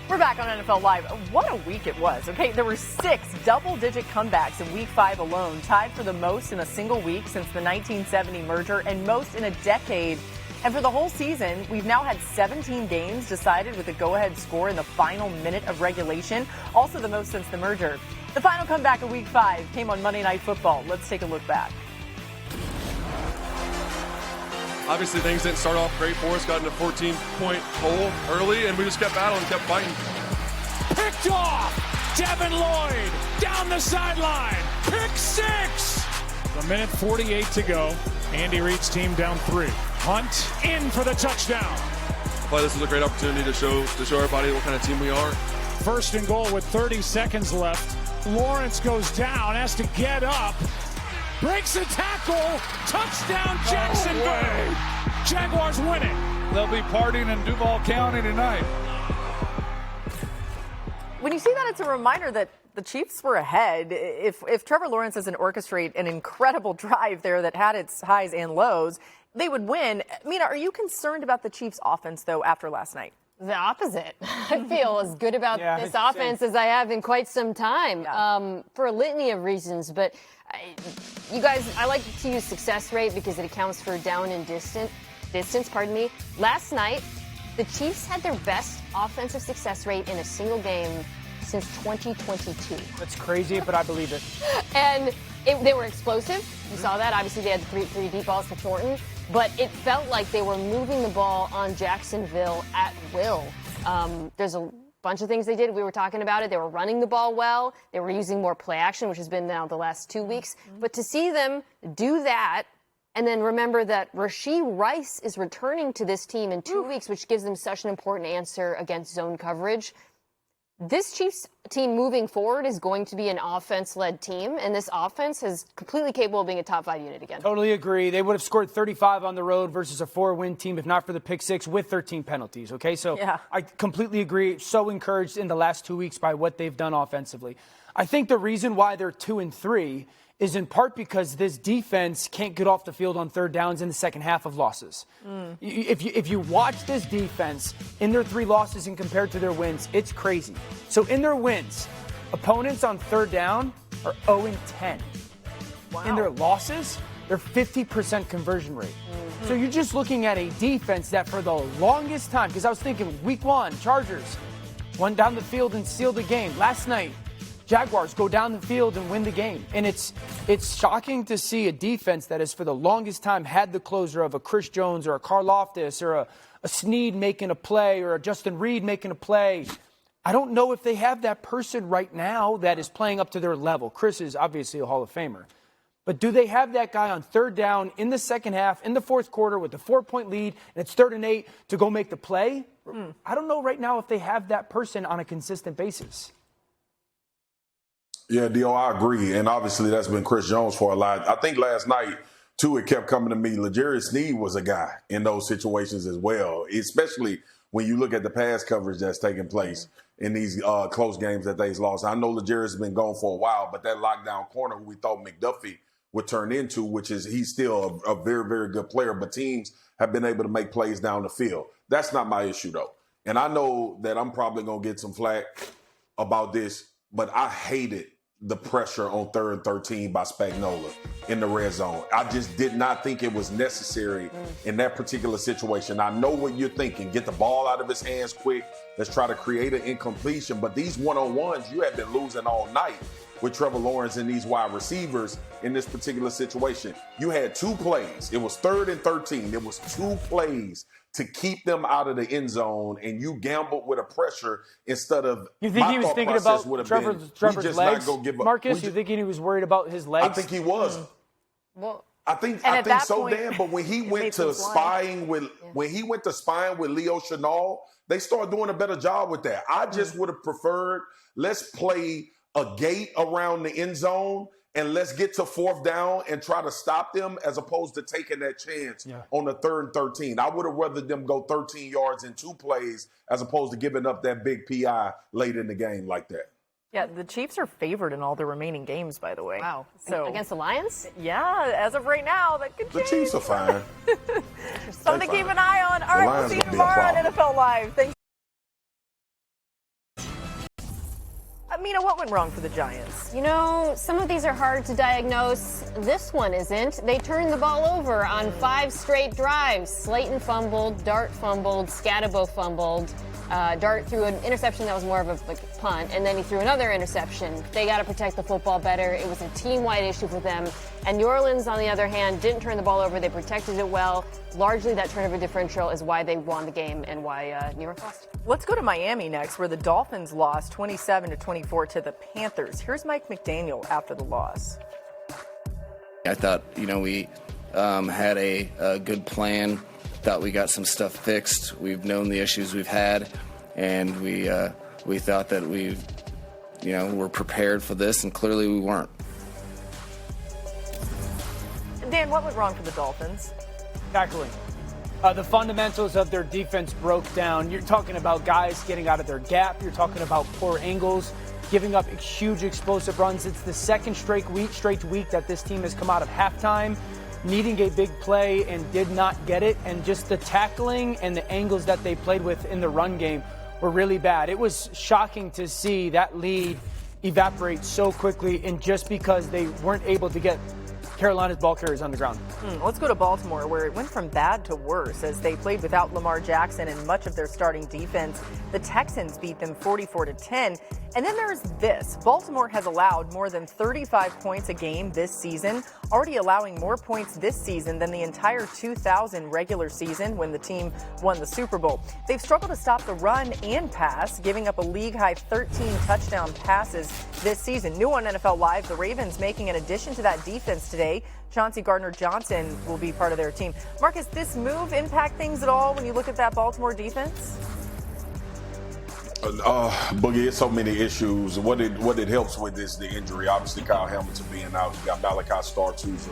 We're back on NFL Live. What a week it was. Okay, there were 6 double-digit comebacks in Week 5 alone, tied for the most in a single week since the 1970 merger and most in a decade. And for the whole season, we've now had 17 games decided with a go-ahead score in the final minute of regulation, also the most since the merger. The final comeback of Week 5 came on Monday Night Football. Let's take a look back. Obviously, things didn't start off great for us. Got in a 14-point hole early, and we just kept battling, kept fighting. Picked off! Devin Lloyd down the sideline. Pick 6! A minute 48 to go. Andy Reid's team down 3. Hunt in for the touchdown. I thought this was a great opportunity to show everybody what kind of team we are. First and goal with 30 seconds left. Lawrence goes down, has to get up. Breaks a tackle. Touchdown, Jacksonville. Jaguars win it. They'll be partying in Duval County tonight. When you see that, it's a reminder that the Chiefs were ahead. If Trevor Lawrence doesn't orchestrate an incredible drive there that had its highs and lows, they would win. Mina, are you concerned about the Chiefs' offense, though, after last night? The opposite. I feel as good about this offense as I have in quite some time, for a litany of reasons. But you guys, I like to use success rate because it accounts for down and distance. Last night, the Chiefs had their best offensive success rate in a single game since 2022. That's crazy, but I believe it. And they were explosive. You saw that. Obviously, they had three deep balls to Thornton. But it felt like they were moving the ball on Jacksonville at will. There's a bunch of things they did. We were talking about it. They were running the ball well. They were using more play action, which has been now the last 2 weeks. But to see them do that, and then remember that Rashee Rice is returning to this team in 2 weeks, which gives them such an important answer against zone coverage. This Chiefs team moving forward is going to be an offense-led team, and this offense is completely capable of being a top-5 unit again. Totally agree. They would have scored 35 on the road versus a 4-win team if not for the pick 6 with 13 penalties, okay? So I completely agree. So encouraged in the last 2 weeks by what they've done offensively. I think the reason why they're 2-3 is in part because this defense can't get off the field on third downs in the second half of losses. If you watch this defense in their 3 losses and compared to their wins, it's crazy. So in their wins, opponents on third down are 0-10. Wow. In their losses, they're 50% conversion rate. So you're just looking at a defense that for the longest time, because I was thinking week 1, Chargers went down the field and sealed the game. Last night, Jaguars go down the field and win the game. And it's shocking to see a defense that has for the longest time had the closer of a Chris Jones or a Karlaftis or a Snead making a play or a Justin Reed making a play. I don't know if they have that person right now that is playing up to their level. Chris is obviously a Hall of Famer. But do they have that guy on third down in the second half, in the fourth quarter with the 4-point lead, and it's 3rd and 8 to go make the play? I don't know right now if they have that person on a consistent basis. Yeah, Dio, I agree. And obviously that's been Chris Jones for a lot. I think last night, too, it kept coming to me. L'Jarius Sneed was a guy in those situations as well, especially when you look at the pass coverage that's taking place in these close games that they've lost. I know L'Jarius has been gone for a while, but that lockdown corner who we thought McDuffie would turn into, which is he's still a very, very good player, but teams have been able to make plays down the field. That's not my issue, though. And I know that I'm probably going to get some flack about this, but I hated the pressure on 3rd and 13 by Spagnuolo in the red zone. I just did not think it was necessary in that particular situation. I know what you're thinking. Get the ball out of his hands quick. Let's try to create an incompletion. But these one-on-ones, you have been losing all night with Trevor Lawrence and these wide receivers in this particular situation. You had 2 plays. It was 3rd and 13. It was 2 plays to keep them out of the end zone, and you gambled with a pressure instead of. You think he was thinking about Trevor's legs, Marcus? You think he was worried about his legs? I think he was. Well, I think so, Dan. But when he went to spying with Leo Chenal, they started doing a better job with that. I just would have preferred let's play a gate around the end zone and let's get to 4th down and try to stop them as opposed to taking that chance on the 3rd and 13. I would have rather them go 13 yards in 2 plays as opposed to giving up that big PI late in the game like that. Yeah, the Chiefs are favored in all the remaining games, by the way. Wow. So against the Lions? Yeah, as of right now, that could change. The Chiefs are fine. Something to keep an eye on. All right, we'll see you tomorrow on NFL Live. Thanks. Mina, what went wrong for the Giants? You know, some of these are hard to diagnose. This one isn't. They turned the ball over on 5 straight drives. Slayton fumbled, Dart fumbled, Scatabo fumbled. Dart threw an interception that was more of a punt, and then he threw another interception. They got to protect the football better. It was a team-wide issue for them. And New Orleans, on the other hand, didn't turn the ball over. They protected it well. Largely, that turnover differential is why they won the game and why New York lost. Let's go to Miami next, where the Dolphins lost 27-24 to the Panthers. Here's Mike McDaniel after the loss. I thought, we had a good plan. Thought we got some stuff fixed. We've known the issues we've had, and we thought that we were prepared for this, and clearly we weren't. Dan, what went wrong for the Dolphins? Tackling. The fundamentals of their defense broke down. You're talking about guys getting out of their gap. You're talking about poor angles, giving up huge explosive runs. It's the second straight week that this team has come out of halftime needing a big play and did not get it. And just the tackling and the angles that they played with in the run game were really bad. It was shocking to see that lead evaporate so quickly, and just because they weren't able to get Carolina's ball carriers on the ground. Let's go to Baltimore, where it went from bad to worse as they played without Lamar Jackson and much of their starting defense. The Texans beat them 44-10. And then there's this. Baltimore has allowed more than 35 points a game this season, already allowing more points this season than the entire 2000 regular season when the team won the Super Bowl. They've struggled to stop the run and pass, giving up a league-high 13 touchdown passes this season. New on NFL Live, the Ravens making an addition to that defense today. Chauncey Gardner-Johnson will be part of their team. Marcus, this move impact things at all when you look at that Baltimore defense? Boogie, it's so many issues. What it helps with is the injury. Obviously, Kyle Hamilton being out. You got Malachi Starks, who's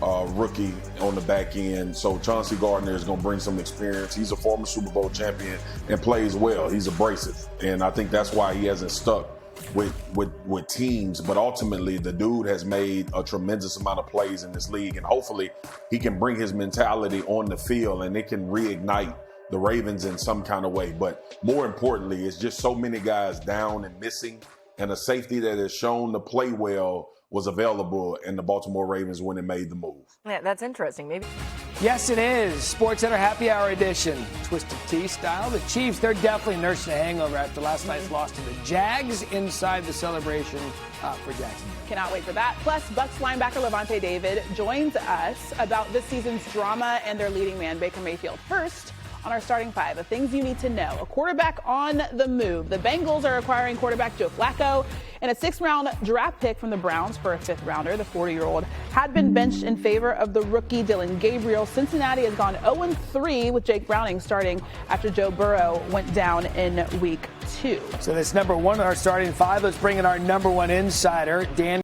a rookie on the back end. So Chauncey Gardner is going to bring some experience. He's a former Super Bowl champion and plays well. He's abrasive, and I think that's why he hasn't stuck with teams. But ultimately, the dude has made a tremendous amount of plays in this league, and hopefully he can bring his mentality on the field and it can reignite the Ravens in some kind of way. But more importantly, it's just so many guys down and missing, and a safety that has shown to play well was available in the Baltimore Ravens when it made the move. Yeah, that's interesting. Maybe. Yes, it is. SportsCenter Happy Hour edition. Twisted Tea style. The Chiefs, they're definitely nursing a hangover after last night's loss to the Jags inside the celebration for Jackson. Cannot wait for that. Plus, Bucs linebacker Levante David joins us about this season's drama and their leading man, Baker Mayfield. First, on our starting five, the things you need to know. A quarterback on the move. The Bengals are acquiring quarterback Joe Flacco and a 6th-round draft pick from the Browns for a 5th-rounder. The 40-year-old had been benched in favor of the rookie Dylan Gabriel. Cincinnati has gone 0-3 with Jake Browning starting after Joe Burrow went down in week 2. So that's number one on our starting five. Let's bring in our number one insider, Dan